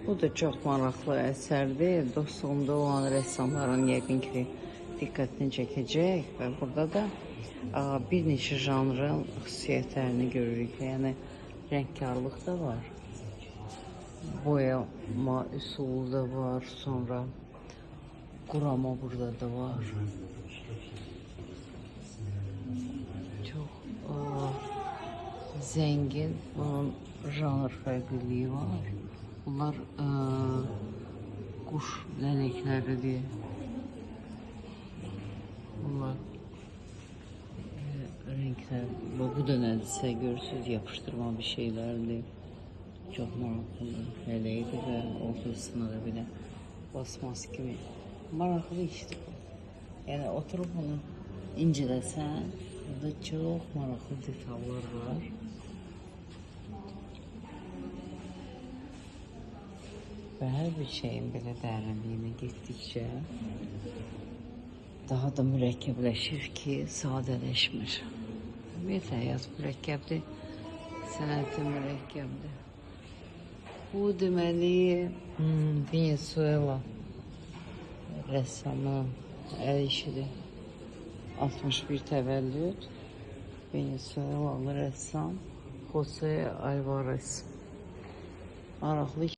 Bu da çox maraqlı əsərdir. Dostluğumda olan rəssamların yəqin ki diqqətini çəkəcək və burada da bir neçə janrın xüsusiyyətlərini görürük. Yəni rəngkarlıq da var, boyama üsulu da var, sonra qurama burada da var. Çox zəngin, bunun janr fərqliliyi var. Bunlar kuş lələkləridir. Bunlar renkler. Bu da nədirsə görürsünüz, yapıştırma bir şeylerdir. Çox maraqlı lələkdir və ortasına da belə basması kimi. Maraqlı işdir. Yəni oturup bunu incələsən, burada çox maraqlı detallar var. Və hər bir şeyin belə dərinliyinə getdikcə daha da mürəkkəbləşir ki, sadələşmir. Ümumiyyətlə, həyat mürəkkəbdir, sənəti mürəkkəbdir. Bu deməli Venezuela rəssamı əl işidir. 61 təvəllüd Venezuelalı rəssam Jose Alvarez. Maraqlı